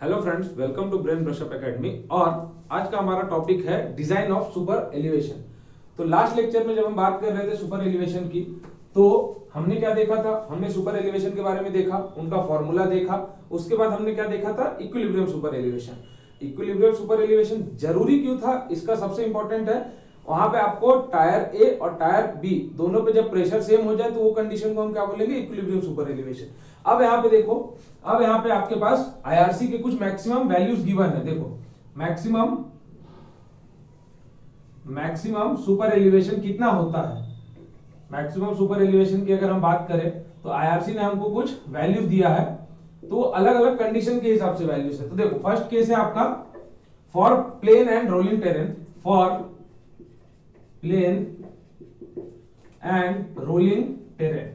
Hello friends, welcome to brain brush up academy. और आज का हमारा टॉपिक है डिजाइन ऑफ सुपर एलिवेशन। तो लास्ट लेक्चर में जब हम बात कर रहे थे सुपर एलिवेशन की, तो हमने क्या देखा था? हमने सुपर एलिवेशन के बारे में देखा, उनका फॉर्मूला देखा। उसके बाद हमने क्या देखा था? Equilibrium super elevation. Equilibrium super elevation जरूरी क्यों था, इसका सबसे इंपॉर्टेंट है वहां पे आपको टायर ए और टायर बी दोनों पे जब प्रेशर सेम हो जाए तो वो कंडीशन को हम क्या बोलेंगे? Equilibrium super elevation. अब यहाँ पे देखो, अब यहाँ पे आपके पास आईआरसी के कुछ मैक्सिमम वैल्यूज गिवन है। देखो, मैक्सिमम सुपर एलिवेशन कितना होता है? मैक्सिमम सुपर एलिवेशन की अगर हम बात करें तो आईआरसी ने हमको कुछ वैल्यूज दिया है, तो अलग अलग कंडीशन के हिसाब से वैल्यूज है। तो देखो, फर्स्ट केस है आपका for plain and rolling terrain, for plain and rolling terrain.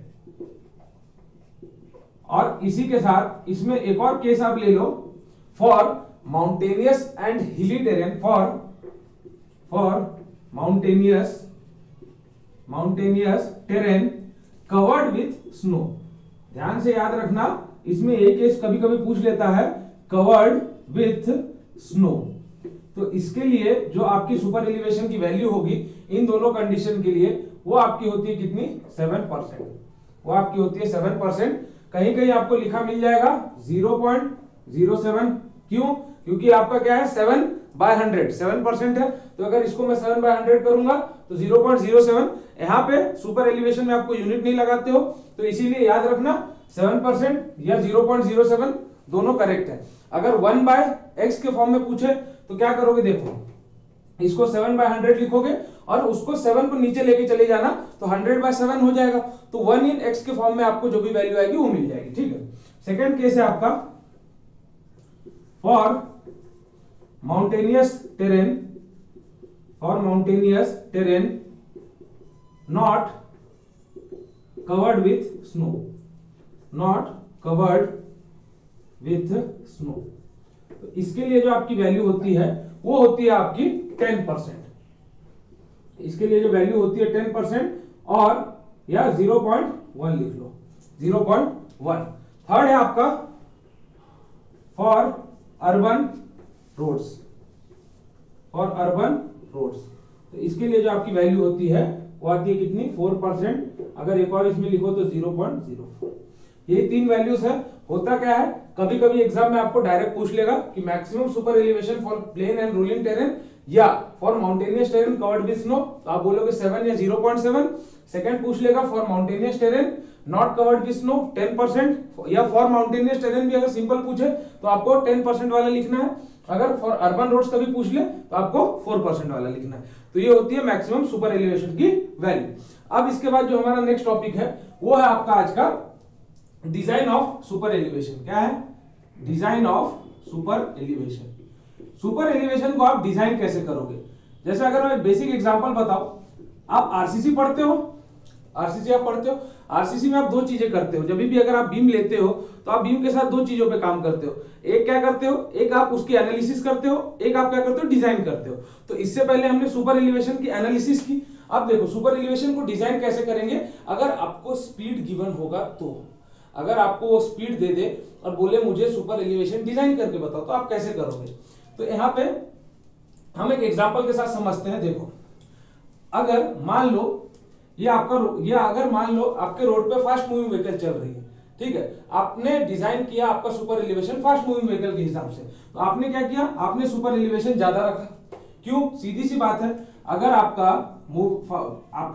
और इसी के साथ इसमें एक और केस आप ले लो, for mountainous and hilly terrain, for mountainous terrain covered with snow. ध्यान से याद रखना, इसमें एक केस कभी कभी पूछ लेता है कवर्ड विथ स्नो। तो इसके लिए जो आपकी सुपर एलिवेशन की वैल्यू होगी इन दोनों कंडीशन के लिए, वो आपकी होती है कितनी? 7%। वो आपकी होती है 7%। कहीं कहीं आपको लिखा मिल जाएगा 0.07। क्यों? क्योंकि आपका क्या है? 7/100 7% है। तो अगर इसको मैं 7/100 करूंगा तो 0.07। यहाँ पे सुपर एलिवेशन में आपको यूनिट नहीं लगाते हो, तो इसीलिए याद रखना 7% या 0.07 दोनों करेक्ट है। अगर 1/x के फॉर्म में पूछे तो क्या करोगे? देखो, इसको 7/100 लिखोगे और उसको 7 को नीचे लेके चले जाना, तो 100/7 हो जाएगा। तो 1 in x के फॉर्म में आपको जो भी वैल्यू आएगी वो मिल जाएगी। ठीक है। सेकंड केस है आपका for mountainous terrain not covered with snow. तो इसके लिए जो आपकी वैल्यू होती है वो होती है आपकी 10%। इसके लिए जो वैल्यू होती है 10% और या 0.1 लिख लो, 0.1। थर्ड है आपका फॉर अर्बन रोड्स। तो इसके लिए जो आपकी वैल्यू होती है वो आती है कितनी? 4%। अगर एक और इसमें लिखो तो 0.04। ये तीन वैल्यूज है। होता क्या है, कभी कभी एग्जाम में आपको डायरेक्ट पूछ लेगा कि maximum super elevation for plain and rolling terrain या for mountainous terrain covered with snow, तो आप बोलोगे 7 या 0.7। सेकंड पूछ लेगा for mountainous terrain not covered with snow 10%, या फॉर माउंटेनियस टेरेन भी अगर सिंपल पूछे तो आपको 10% वाला लिखना है। अगर फॉर अर्बन रोड्स कभी पूछ ले तो आपको 4% वाला लिखना है। तो ये होती है मैक्सिमम सुपर एलिवेशन की वैल्यू। अब इसके बाद जो हमारा नेक्स्ट टॉपिक है वो है आपका आज का डिजाइन ऑफ सुपर एलिवेशन। क्या है? Design of super elevation. Super elevation को आप डिजाइन कैसे करोगे? जैसे अगर मैं बेसिक एग्जांपल बताऊं, आप आरसीसी पढ़ते हो, आरसीसी में आप दो चीजें करते हो। जब भी अगर आप बीम लेते हो तो आप बीम के साथ दो चीजों पे काम करते हो। एक क्या करते हो? एक आप उसकी एनालिसिस करते हो, एक आप क्या करते हो? डिजाइन करते हो। तो इससे पहले हमने सुपर एलिवेशन की एनालिसिस की। अब देखो, सुपर एलिवेशन को डिजाइन कैसे करेंगे? अगर आपको स्पीड गिवन होगा तो, अगर आपको वो स्पीड दे दे और बोले मुझे सुपर एलिवेशन डिजाइन करके बताओ, तो आप कैसे करोगे? तो यहाँ पे हम एक एग्जांपल के साथ समझते हैं। देखो, अगर मान लो अगर मान लो आपके रोड पे फास्ट मूविंग व्हीकल चल रही है, ठीक है। आपने डिजाइन किया आपका super elevation fast moving vehicle के हिसाब से, तो आपने क्या किया? आपने सुपर एलिवेशन ज्यादा रखा। क्यों? सीधी सी बात है, अगर आपका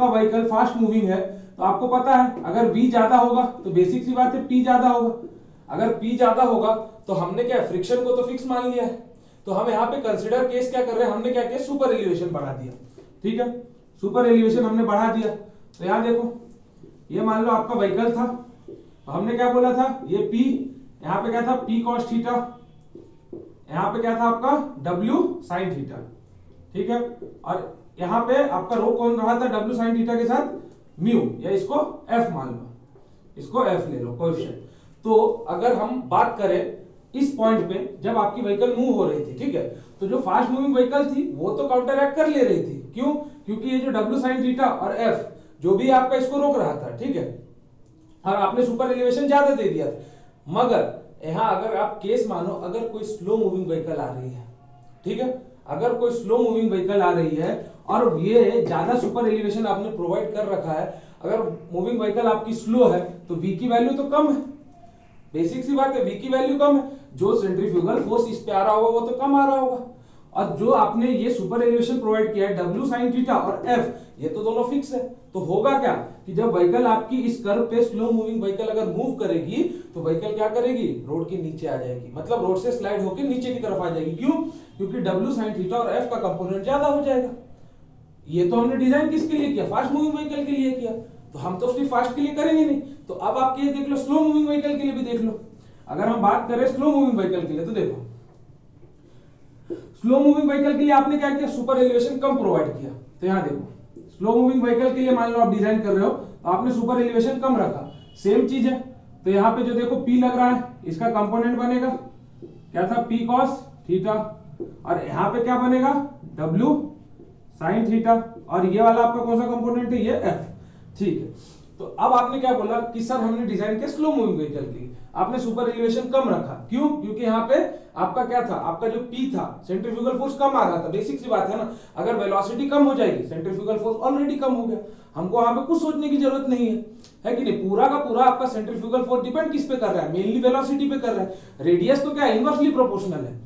व्हीकल फास्ट मूविंग है तो आपको पता है अगर v ज्यादा होगा तो बेसिक सी बात है p ज्यादा होगा। अगर p ज्यादा होगा तो हमने क्या, फ्रिक्शन को तो फिक्स मान लिया है। तो हम यहाँ पे कंसीडर केस क्या कर रहे हैं? हमने क्या किया? सुपर एलिवेशन बढ़ा दिया। ठीक है, सुपर एलिवेशन हमने बढ़ा दिया। तो यहाँ देखो, ये मान लो आपका व्हीकल था, हमने क्या बोला था? ये p, यहाँ पे क्या था? p cos थीटा, यहाँ पे क्या था आपका? w sin theta. ठीक है, और यहाँ पे आपका रो कौन रहा था? w sin थीटा के साथ म्यू, या इसको f मान लो, इसको f ले लो कोएफिशिएंट। तो अगर हम बात करें इस पॉइंट पे, जब आपकी व्हीकल मूव हो रही थी, ठीक है, तो जो फास्ट मूविंग व्हीकल थी वो तो काउंटरएक्ट कर ले रही थी। क्यों? क्योंकि ये जो w sin थीटा और f जो भी आपका इसको रोक रहा था, ठीक है, और आपने सुपर एलिवेशन ज्यादा दे दिया था। मगर यहाँ अगर आप केस मानो, अगर कोई स्लो मूविंग व्हीकल आ रही है, ठीक है, अगर कोई स्लो मूविंग व्हीकल आ रही है और ये ज्यादा सुपर एलिवेशन आपने प्रोवाइड कर रखा है, अगर मूविंग व्हीकल आपकी स्लो है तो v की वैल्यू तो कम है, बेसिक सी बात है, v की वैल्यू कम है, जो सेंट्रीफ्यूगल फोर्स इस पे आ रहा होगा वो तो कम आ रहा होगा, और जो आपने ये सुपर एलिवेशन प्रोवाइड किया है W sin थीटा और F, ये तो दोनों फिक्स है। तो होगा क्या कि जब व्हीकल आपकी इस कर्व पे स्लो मूविंग व्हीकल अगर मूव करेगी तो व्हीकल क्या करेगी, रोड के नीचे आ जाएगी, मतलब रोड से स्लाइड होकर नीचे की तरफ आ जाएगी। क्यों? क्योंकि W sin थीटा और F का कंपोनेंट ज्यादा हो जाएगा। ये तो हमने डिजाइन किसके लिए किया, फास्ट मूविंग व्हीकल के लिए किया, तो हम तो सिर्फ फास्ट के लिए करेंगे नहीं। तो अब आप ये देख लो, स्लो मूविंग व्हीकल के लिए भी देख लो। अगर हम बात करें स्लो मूविंग व्हीकल के लिए, तो देखो स्लो मूविंग व्हीकल के लिए आपने क्या किया, सुपर एलिवेशन कम प्रोवाइड किया। तो यहां देखो, स्लो मूविंग व्हीकल के लिए मान लो आप डिजाइन कर रहे हो तो आपने सुपर एलिवेशन कम रखा, सेम चीज है। तो यहाँ पे जो देखो P लग रहा है, इसका कंपोनेंट बनेगा क्या था, P cos थीटा, और यहाँ पे क्या बनेगा, W sin थीटा, और ये वाला आपका कौन सा कंपोनेंट है, ये F। ठीक है, तो अब आपने क्या बोला कि सर हमने डिजाइन किया स्लो मूविंग व्हीकल के लिए, आपने सुपर एलिवेशन कम रखा। क्यों? क्योंकि यहाँ पे आपका क्या था, आपका जो P था, सेंट्रीफ्यूगल फोर्स कम आ रहा था। बेसिक सी बात है ना, अगर वेलोसिटी कम हो जाएगी, सेंट्रीफ्यूगल फोर्स ऑलरेडी कम हो गया, हमको वहां पे कुछ सोचने की जरूरत नहीं है कि नहीं। पूरा का पूरा आपका सेंट्रीफ्यूगल फोर्स डिपेंड किस पे कर रहा है, मेनली वेलोसिटी पे कर रहा है। रेडियस तो क्या है, इनवर्सली प्रोपोर्शनल है,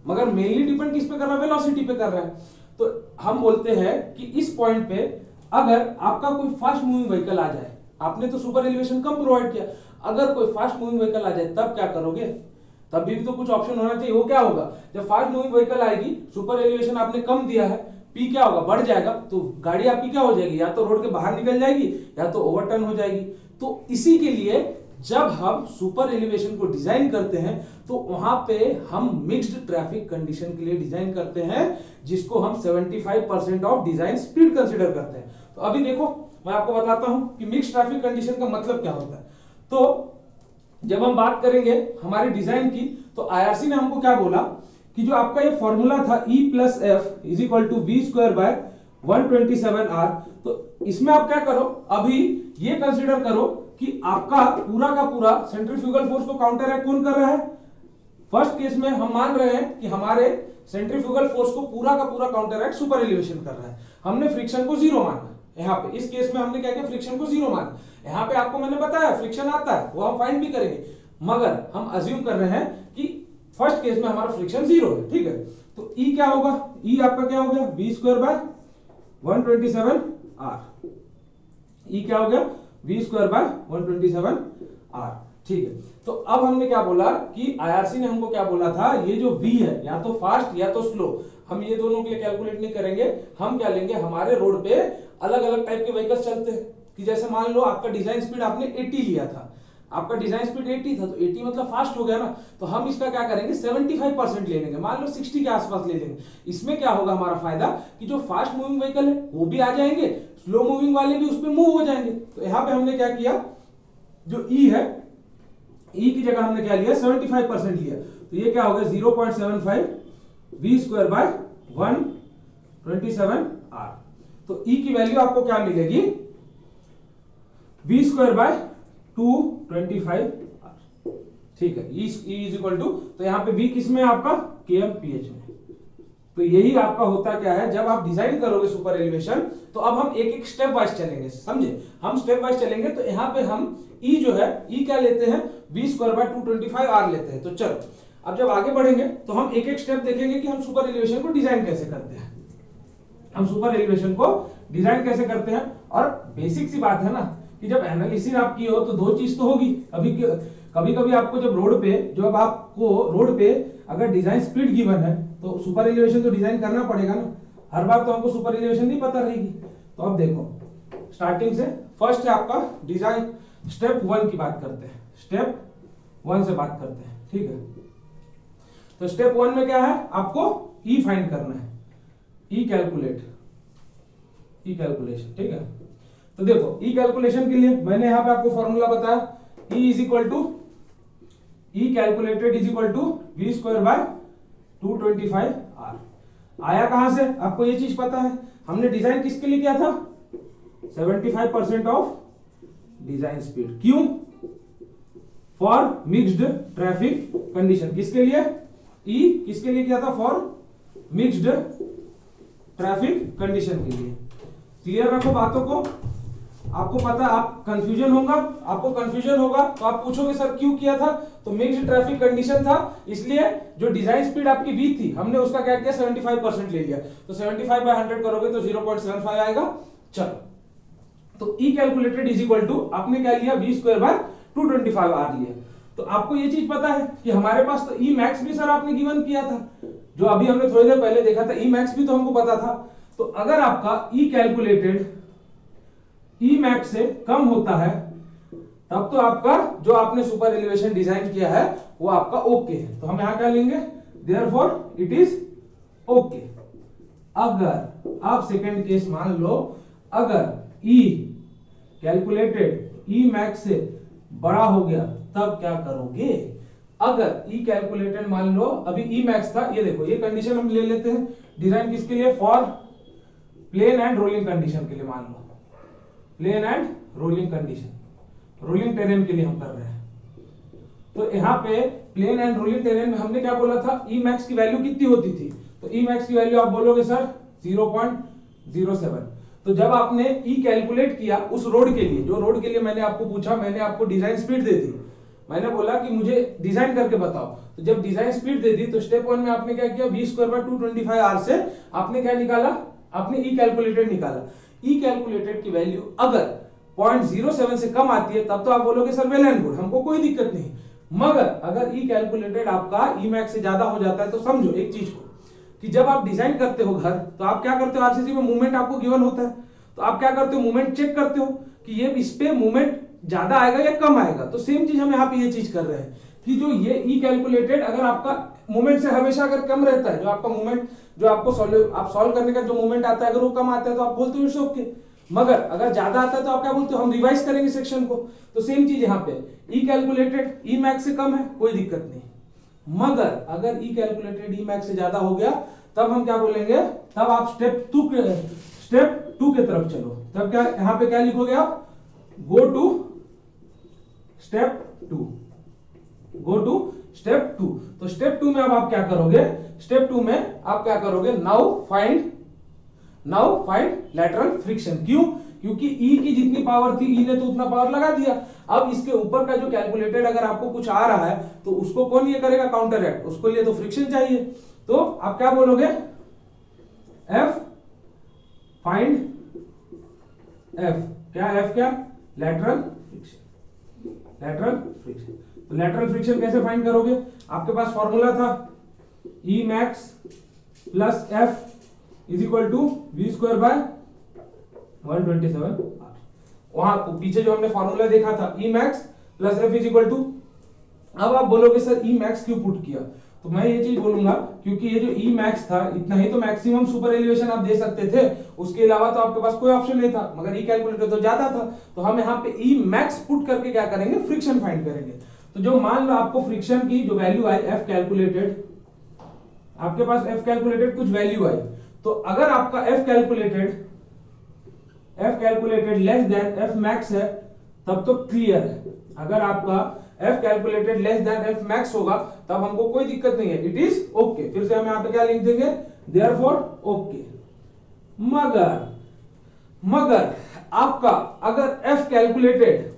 मगर मेनली डिपेंड किस पे कर रहा है, वेलोसिटी पे कर रहा है। तो हम बोलते हैं कि इस पॉइंट पे अगर आपका कोई फास्ट मूविंग व्हीकल आ जाए, आपने तो सुपर एलिवेशन कम प्रोवाइड किया, अगर कोई फास्ट मूविंग व्हीकल आ जाए तब क्या करोगे, तब भी तो कुछ ऑप्शन होना चाहिए। वो क्या होगा, जब फास्ट मूविंग व्हीकल आएगी, सुपर एलिवेशन आपने कम दिया है, P क्या होगा, बढ़ जाएगा, तो गाड़ी आपकी क्या हो जाएगी, या तो रोड के बाहर निकल जाएगी या तो ओवरटर्न हो जाएगी। तो इसी के लिए जब हम सुपर एलिवेशन को डिजाइन करते हैं तो वहां पे हम मिक्स्ड ट्रैफिक कंडीशन के लिए डिजाइन करते हैं, जिसको हम 75% ऑफ डिजाइन स्पीड कंसीडर करते हैं। तो अभी देखो मैं आपको बताता हूं कि मिक्स्ड ट्रैफिक कंडीशन का मतलब क्या होता है। तो जब हम बात करेंगे हमारे डिजाइन की, तो आईआरसी ने हमको क्या बोला कि जो आपका ये फॉर्मूला था E plus F is equal to V square by 127R, तो इसमें आप क्या करो, अभी ये कंसीडर करो कि आपका पूरा का पूरा सेंट्रीफ्यूगल फोर्स को काउंटरएक्ट कौन कर रहा है। फर्स्ट केस में हम मान रहे हैं कि हमारे सेंट्रीफ्यूगल फोर्स को पूरा का पूरा काउंटरएक्ट सुपर एलिवेशन कर रहा है। हमने फ्रिक्शन को जीरो माना, यहाँ पे इस केस में हमने क्या किया, फ्रिक्शन को जीरो माना। यहाँ पे आपको मैंने बताया फ्रिक्शन आता है, वो हम फाइंड भी करेंगे, मगर हम अज्यूम कर रहे हैं कि फर्स्ट केस में हमारा फ्रिक्शन जीरो है। ठीक है, तो E क्या होगा, E आपका क्या हो गया, we square by 127R। E क्या हो गया, वी स्क्वायर बाय 127R। ठीक है, तो अब हमने क्या बोला कि आईआरसी ने हमको क्या बोला था, ये जो V है या तो फास्ट या तो स्लो, हम ये दोनों के लिए कैलकुलेट नहीं करेंगे। हम क्या लेंगे, हमारे रोड पे अलग अलग टाइप के व्हीकल्स चलते हैं, कि जैसे मान लो आपका डिजाइन स्पीड आपने 80 लिया था, आपका डिजाइन स्पीड 80 था, तो 80 मतलब फास्ट हो गया ना, तो हम इसका क्या करेंगे 75% ले लेंगे, मान लो 60 के आसपास ले लेंगे। इसमें क्या होगा हमारा फायदा कि जो फास्ट मूविंग व्हीकल है वो भी आ जाएंगे, स्लो मूविंग वाले भी उस पर मूव हो जाएंगे। तो यहाँ पे हमने क्या किया, जो E है, E की जगह हमने क्या लिया, 75% लिया, तो ये क्या हो गया 0.75 वी स्क्वायर बाय 127R। तो E की वैल्यू आपको क्या मिलेगी, वी स्क्वायर बाय 225R। ठीक है, E इज इक्वल टू, तो यहाँ पे V किस में आपका kmph में। तो यही आपका होता क्या है, जब आप डिजाइन करोगे सुपर एलिवेशन, तो अब हम एक एक स्टेप वाइज चलेंगे, समझे, हम स्टेप वाइज चलेंगे। तो यहाँ पे हम E जो है, E क्या लेते हैं, वी स्क्वायर बाय 225R लेते हैं। तो चलो अब जब आगे बढ़ेंगे तो हम एक एक स्टेप देखेंगे कि हम सुपर एलिवेशन को डिजाइन कैसे करते हैं, हम सुपर एलिवेशन को डिजाइन कैसे करते हैं। और बेसिक सी बात है ना कि जब एनालिसिस आप किए हो तो दो चीज तो होगी, कभी कभी आपको जब रोड पे, जब आपको रोड पे अगर डिजाइन स्पीड गिवन है तो सुपर एलिवेशन तो डिजाइन करना पड़ेगा ना, हर बार तो हमको सुपर एलिवेशन नहीं पता रहेगी। तो अब देखो स्टार्टिंग से, फर्स्ट है आपका डिजाइन, स्टेप 1 की बात करते हैं, स्टेप 1 से बात करते हैं। ठीक है, तो स्टेप 1 में क्या है, आपको E फाइंड करना है, E कैलकुलेशन। ठीक है, तो देखो E कैलकुलेशन के लिए मैंने यहां पे आपको फॉर्मूला बताया, E is equal to, E calculated is equal to V square by 225R। आया कहां से, आपको ये चीज पता है, हमने डिजाइन किसके लिए किया था, 75% ऑफ डिजाइन स्पीड। क्यों, फॉर मिक्स्ड ट्रैफिक कंडीशन। किसके लिए? ई किसके लिए किया था? फॉर मिक्स्ड ट्रैफिक कंडीशन के लिए। क्लियर रखो बातों को। आपको पता, आप कंफ्यूजन होगा, आपको कंफ्यूजन होगा तो आप पूछोगे सर क्यों किया था? तो मिक्स्ड ट्रैफिक कंडीशन था, इसलिए जो डिजाइन स्पीड आपकी v थी हमने उसका क्या किया? 75% ले लिया। तो 75/100 करोगे तो 0.75 आएगा। चलो, तो ई कैलकुलेटेड इज इक्वल टू आपने क्या लिया? v²/225r लिया। तो आपको ये चीज पता है कि हमारे पास तो ई मैक्स भी सर आपने गिवन किया था, जो अभी हमने थोड़ी देर पहले देखा था। ई मैक्स भी तो हमको पता था। तो अगर आपका ई कैलकुलेटेड ई मैक्स से कम होता है तब तो आपका जो आपने सुपर एलिवेशन डिजाइन किया है वो आपका ओके है। तो हम यहां क्या लेंगे? Therefore it is okay. अगर आप सेकंड केस मान लो, अगर ई कैलकुलेटेड ई मैक्स से बड़ा हो गया तब क्या करोगे? अगर ई कैलकुलेटेड मान लो अभी ई मैक्स था, ये देखो ये कंडीशन हम ले लेते हैं डिजाइन किसके लिए? For plain and rolling condition के लिए। मान लो plain and rolling condition, rolling terrain के लिए हम कर रहे हैं। तो यहाँ पे प्लेन एंड रोलिंग टेरेन में हमने क्या बोला था? ई मैक्स की वैल्यू कितनी होती थी? तो ई मैक्स की वैल्यू आप बोलोगे सर 0.07। तो जब आपने ई कैलकुलेट किया उस रोड के लिए, जो रोड के लिए मैंने आपको पूछा, मैंने आपको डिजाइन स्पीड दे दी, मैंने बोला कि मुझे डिजाइन करके बताओ। तो जब डिजाइन स्पीड दे दी तो स्टेप 1 में आपने क्या किया? v²/225r से आपने क्या निकाला? आपने ई कैलकुलेटेड निकाला। ई कैलकुलेटेड की वैल्यू अगर 0.07 से कम आती है तब तो आप बोलोगे सर वेल एंड गुड, हमको कोई दिक्कत नहीं। मगर अगर ई कैलकुलेटेड आपका ई मैक्स से ज्यादा हो जाता है तो समझो एक चीज को कि जब आप डिजाइन करते हो घर तो आप क्या करते हो? आरसीसी में मूवमेंट आपको गिवन होता है, तो आप क्या करते हो? मूवमेंट चेक करते हो कि ये इस पे मूवमेंट ज्यादा आएगा या कम आएगा। तो सेम चीज हम यहाँ पे ये चीज कर रहे हैं कि जो ये ई कैलकुलेटेड अगर आपका मूवमेंट से हमेशा अगर कम रहता है, जो आपका मूवमेंट जो आपको आप सॉल्व करने का जो मूवमेंट आता है अगर वो कम आता है तो आप बोलते हो इट्स ओके। मगर अगर ज्यादा आता है तो आप क्या बोलते हो? हम रिवाइज करेंगे सेक्शन को। तो सेम चीज यहाँ पे ई कैलकुलेटेड ई मैक्स से कम है, कोई दिक्कत नहीं। मगर अगर ई कैलकुलेटेड ई मैक्स से ज्यादा हो गया तब हम क्या बोलेंगे? तब आप स्टेप टू के तरफ चलो। तब क्या यहाँ पे क्या लिखोगे आप? Go to step two. तो स्टेप 2 में अब आप क्या करोगे? स्टेप 2 में आप क्या करोगे? Now find lateral friction. क्यों? क्योंकि ई की जितनी पावर थी ई ने तो उतना पावर लगा दिया। अब इसके ऊपर का जो कैलकुलेटेड अगर आपको कुछ आ रहा है तो उसको कौन ये करेगा? Counteract. उसको लिए तो फ्रिक्शन चाहिए। तो आप क्या बोलोगे? एफ फाइंड एफ क्या? Lateral friction. तो लैटरल फ्रिक्शन कैसे फाइंड करोगे? आपके पास फॉर्मूला था e max plus F is equal to v²/127। वहां पीछे जो हमने फॉर्मूला देखा था e max plus F is equal to. अब आप बोलोगे सर ई मैक्स क्यों पुट किया? तो मैं ये चीज बोलूंगा क्योंकि ये जो ई मैक्स था इतना ही तो मैक्सिमम सुपर एलिवेशन आप दे सकते थे, उसके अलावा तो आपके पास कोई ऑप्शन नहीं था। मगर ई कैलकुलेटर तो ज्यादा था, तो हम यहाँ पे ई मैक्स पुट करके क्या करेंगे? फ्रिक्शन फाइंड करेंगे। तो जो मान लो आपको फ्रिक्शन की जो वैल्यू आई एफ कैलकुलेटेड, आपके पास एफ कैलकुलेटेड कुछ वैल्यू आई, तो अगर आपका F calculated less than F max है तब तो क्लियर है। अगर आपका F calculated less than F max होगा तब हमको कोई दिक्कत नहीं है, इट इज ओके। फिर से हम यहां पे क्या लिख देंगे? Therefore okay. मगर आपका अगर F calculated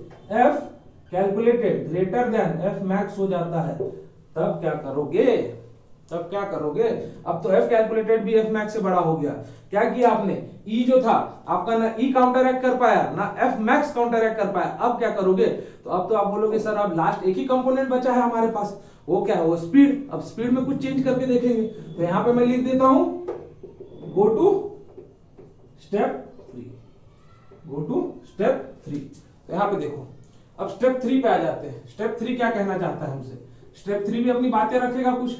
greater than F max हो जाता है तब क्या करोगे? अब तो एफ कैलकुलेटेड भी एफ मैक्स से बड़ा हो गया। क्या किया आपने? ई जो था आपका ना ई काउंटर एक्ट कर पाया ना एफ मैक्स काउंटर एक्ट कर पाया। अब क्या करोगे? तो अब तो आप बोलोगे सर अब लास्ट एक ही कंपोनेंट बचा है हमारे पास, वो क्या है? वो स्पीड। अब स्पीड में कुछ चेंज करके देखेंगे। तो यहां पे मैं लिख देता हूं गो टू स्टेप 3। तो यहां पे देखो, अब स्टेप 3 पे आ जाते हैं। स्टेप 3 क्या कहना चाहता है हमसे? स्टेप 3 भी अपनी बातें रखेगा कुछ।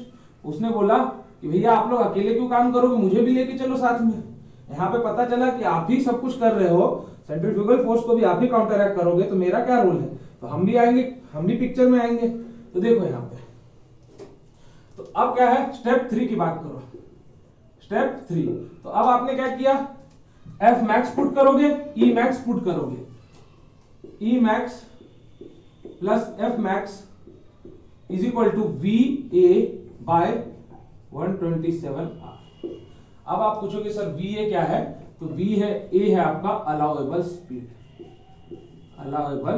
उसने बोला कि भैया आप लोग अकेले क्यों काम करोगे, मुझे भी लेके चलो साथ में। यहाँ पे पता चला कि आप ही सब कुछ कर रहे हो, सेंट्रीफ्यूगल फोर्स को भी आप ही काउंटर एक्ट करोगे, तो मेरा क्या रोल है? तो हम भी आएंगे, हम भी पिक्चर में आएंगे। तो देखो यहाँ पे, तो अब क्या है? स्टेप 3 की बात करो। स्टेप 3, तो अब आपने क्या किया? एफ मैक्स पुट करोगे, ई मैक्स पुट करोगे। E max plus F max is equal to we a by 127R। अब आप पूछोगे सर वी ए क्या है, तो वी है ए है आपका अलाउएबल स्पीड, अलाउएबल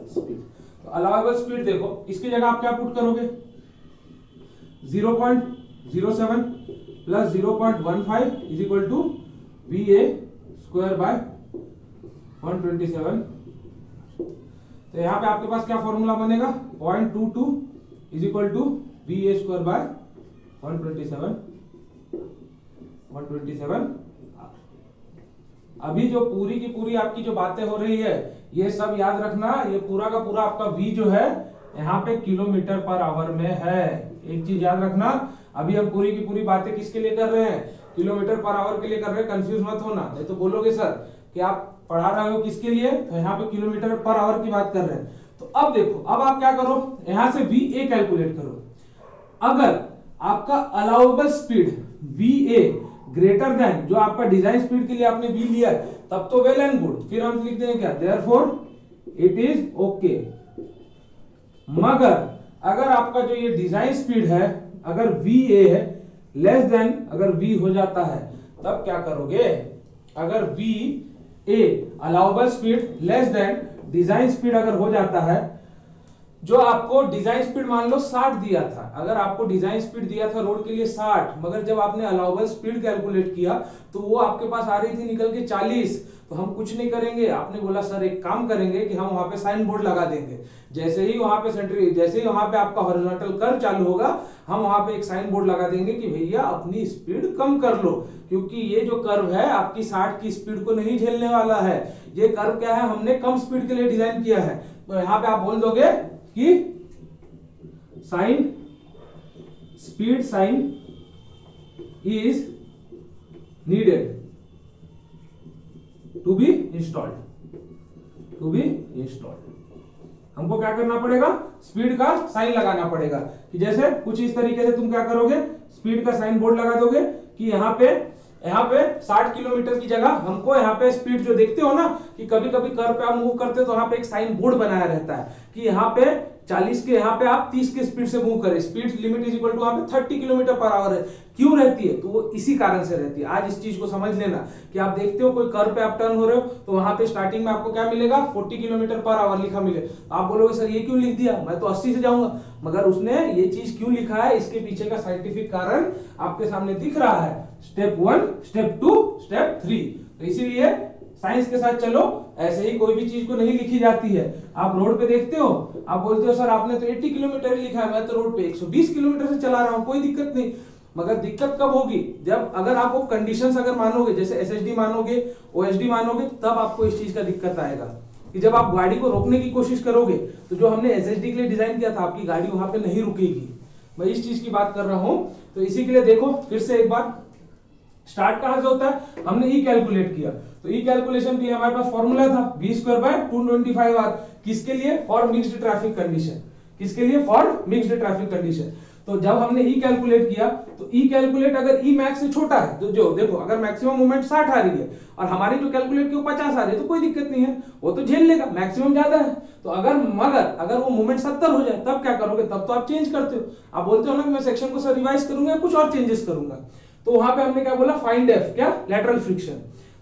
स्पीड। तो अलाउएबल स्पीड देखो, इसकी जगह आप क्या पुट करोगे, 0.07 plus 0.15 is equal to we A square by 127। तो यहां पे आपके पास क्या फॉर्मूला बनेगा, 0.22 is equal to we A square by 127। अभी जो पूरी की पूरी आपकी जो बातें हो रही है, ये सब याद रखना, ये पूरा का पूरा आपका v जो है यहाँ पे किलोमीटर पर आवर में है। एक चीज याद रखना, अभी हम पूरी की पूरी बातें किसके लिए कर रहे हैं, किलोमीटर पर आवर के लिए कर रहे हैं। कंफ्यूज मत होना, नहीं तो बोलोगे सर कि आप पढ़ा रहे हो किसके लिए, तो यहाँ पे किलोमीटर पर आवर की बात कर रहे हैं। तो अब देखो, अब आप क्या करो, यहां से वी ए कैलकुलेट करो। अगर आपका allowable speed V A greater than जो आपका डिजाइन स्पीड के लिए आपने वी लिया है, तब तो वेल एंड गुड, फिर हम लिख देंगे क्या, देयरफॉर इट इज ओके। मगर अगर आपका जो ये डिजाइन स्पीड है, अगर वी ए है लेस देन अगर वी हो जाता है, तब क्या करोगे, अगर V A allowable speed less than design speed अगर हो जाता है, जो आपको डिजाइन स्पीड मान लो 60 दिया था, अगर आपको डिजाइन स्पीड दिया था रोड के लिए 60, मगर जब आपने अलाउएबल स्पीड कैलकुलेट किया तो वो आपके पास आ रही थी निकल के 40, तो हम कुछ नहीं करेंगे, आपने बोला सर एक काम करेंगे कि हम वहां पे साइन बोर्ड लगा देंगे। जैसे ही वहां पे आपका हॉरिजॉन्टल कर्व चालू होगा, हम वहां पे एक साइन बोर्ड लगा देंगे कि भैया अपनी स्पीड कम कर लो, क्योंकि ये जो कर्व है आपकी 60 की स्पीड को नहीं झेलने वाला है। ये कर्व क्या है, हमने कम स्पीड के लिए डिजाइन किया है। तो यहाँ पे आप बोल दोगे कि speed sign is needed to be installed. हमको क्या करना पड़ेगा, स्पीड का साइन लगाना पड़ेगा, कि जैसे कुछ इस तरीके से तुम क्या करोगे, स्पीड का साइन बोर्ड लगा दोगे कि यहाँ पे 60 किलोमीटर की जगह हमको यहाँ पे स्पीड जो देखते हो ना, कि कभी कभी कर्व पे आप मूव करते हो तो यहाँ पे एक साइन बोर्ड बनाया रहता है कि यहाँ पे 40 के, यहाँ पे आप 30 के स्पीड से मूव करें, speed limit is equal to वहां पे 30 किलोमीटर पर आवर है। क्यों रहती है, तो वो इसी कारण से रहती है। आज इस चीज को समझ लेना कि आप देखते हो कोई कर्व पे आप टर्न हो रहे हो, तो वहां पे स्टार्टिंग में आपको क्या मिलेगा, 40 किलोमीटर पर आवर लिखा मिले। आप बोलोगे सर ये क्यों लिख दिया, मैं तो 80 से जाऊंगा, मगर उसने ये चीज क्यों लिखा है, इसके पीछे का साइंटिफिक कारण आपके सामने दिख रहा है, स्टेप 1, स्टेप 2, स्टेप 3। तो इसीलिए साइंस के साथ चलो, ऐसे ही कोई भी चीज को नहीं लिखी जाती है। आप रोड पे देखते हो, आप बोलते हो सर आपने तो 80 किलोमीटर ही लिखा है, मैं तो रोड पे 120 किलोमीटर से चला रहा हूं, कोई दिक्कत नहीं। मगर दिक्कत कब होगी, जब अगर आप वो कंडीशंस अगर मानोगे, जैसे एसएसडी मानोगे, ओएसडी मानोगे, तब आपको इस चीज का दिक्कत आएगा कि जब आप गाड़ी को रोकने की कोशिश करोगे, तो जो हमने एसएसडी के लिए डिजाइन किया था, आपकी गाड़ी वहां पे नहीं रुकेगी। मैं इस चीज की बात कर रहा हूं। तो इसी के लिए देखो फिर से एक बार, स्टार्ट कहां से होता है, हमने ई कैलकुलेट किया, तो ई कैलकुलेशन के लिए हमारे पास फॉर्मूला था v स्क्वायर बाय 225r, किसके लिए, फॉर मिक्स्ड ट्रैफिक कंडीशन, किसके लिए, फॉर मिक्स्ड ट्रैफिक कंडीशन। तो जब हमने ई कैलकुलेट किया, तो ई कैलकुलेट अगर ई मैक्स से छोटा है, तो जो देखो अगर मैक्सिमम मूवमेंट 60 आ रही है और हमारी जो कैलकुलेट की वो 50 आ रही है, तो कोई दिक्कत नहीं है, वो तो झेल लेगा, मैक्सिमम ज्यादा है। तो अगर वो मूवमेंट 70 हो जाए, तब क्या करोगे, तब तो आप चेंज करते हो, आप बोलते हो ना कि मैं सेक्शन को रिवाइज करूंगा, कुछ और चेंजेस करूंगा। तो वहां पे हमने क्या बोला, फाइंड एफ, क्या, लेटरल फ्रिक्शन।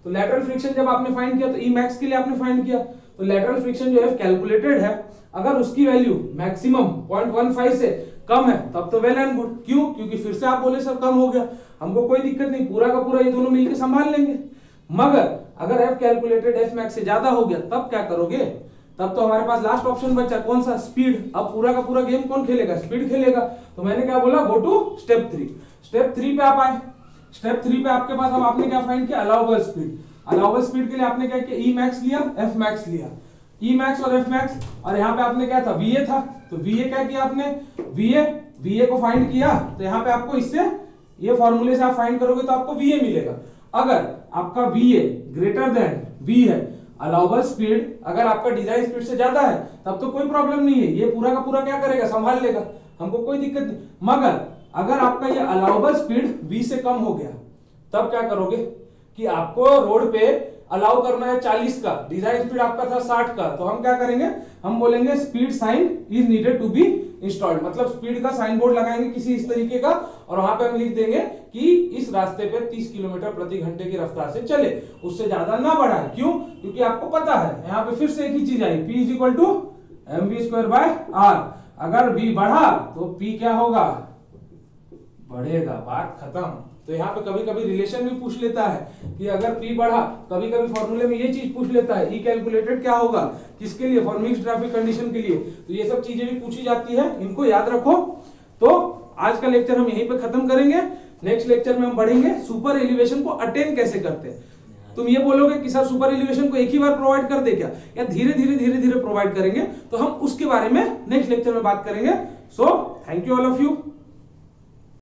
तो लेटरल फ्रिक्शन जब आपने फाइंड किया, तो ई मैक्स के लिए आपने फाइंड किया, तो लेटरल फ्रिक्शन जो है कैलकुलेटेड है, अगर उसकी वैल्यू मैक्सिमम 0.15 से कम है, तब तो वेल एंड गुड। क्यों, क्योंकि फिर से आप बोले सर कम हो गया, हमको कोई दिक्कत नहीं, पूरा का पूरा ये दोनों मिलकर संभाल लेंगे। मगर अगर एफ कैलकुलेटेड एफ मैक्स से ज्यादा हो गया, तब क्या करोगे, तब तो हमारे पास लास्ट ऑप्शन बचा, कौन सा, स्पीड। अब पूरा का पूरा गेम कौन खेलेगा, स्पीड खेलेगा। तो मैंने क्या बोला, गो टू स्टेप 3। स्टेप 3 पे आप आए, स्टेप 3 पे आपके पास अब आपने क्या फाइंड किया, अलाउएबल स्पीड। अलाउएबल स्पीड के लिए आपने क्या किया, ई मैक्स लिया, एफ मैक्स लिया, ई मैक्स और एफ मैक्स, और यहाँ पे आपने क्या था, वीए था, तो वीए क्या किया आपने, वीए को फाइंड किया। तो यहाँ पे आपको इससे ये फॉर्मूले से आप फाइंड करोगे तो आपको वीए मिलेगा। अगर आपका वीए ग्रेटर देन वी है, अलाउएबल स्पीड अगर आपका डिजाइन स्पीड से ज्यादा है, तब तो कोई प्रॉब्लम नहीं है, ये पूरा का पूरा क्या करेगा, संभाल लेगा, हमको कोई दिक्कत नहीं। मगर अगर आपका ये अलाउएबल स्पीड v से कम हो गया, तब क्या करोगे कि आपको रोड पे अलाउ करना है 40 का, डिजाइन स्पीड आपका था 60 का, तो हम क्या करेंगे, हम बोलेंगे speed sign is needed to be installed, मतलब स्पीड का साइन बोर्ड लगाएंगे किसी इस तरीके का, और वहां पे हम लिख देंगे कि इस रास्ते पे 30 किलोमीटर प्रति घंटे की रफ्तार से चले, उससे ज्यादा ना बढ़ाए। क्यों? क्योंकि आपको पता है यहाँ पे फिर से एक ही चीज आई, P is equal to mv²/r। अगर v बढ़ा तो P क्या होगा, बढ़ेगा, बात खत्म। तो यहाँ पे कभी कभी रिलेशन भी पूछ लेता है कि अगर P बढ़ा, कभी कभी फॉर्मूले में ये चीज पूछ लेता है E कैलकुलेटेड क्या होगा, किसके लिए, फॉर मिक्स्ड ट्रैफिक कंडीशन के लिए, तो ये सब चीजें भी पूछी जाती है, इनको याद रखो। तो आज का लेक्चर हम यहीं पे खत्म करेंगे, नेक्स्ट लेक्चर में हम बढ़ेंगे सुपर एलिवेशन को अटेन कैसे करते हैं। तुम ये बोलोगे कि सर सुपर एलिवेशन को एक ही बार प्रोवाइड कर दे क्या, या धीरे धीरे प्रोवाइड करेंगे, तो हम उसके बारे में नेक्स्ट लेक्चर में बात करेंगे। So thank you all of you.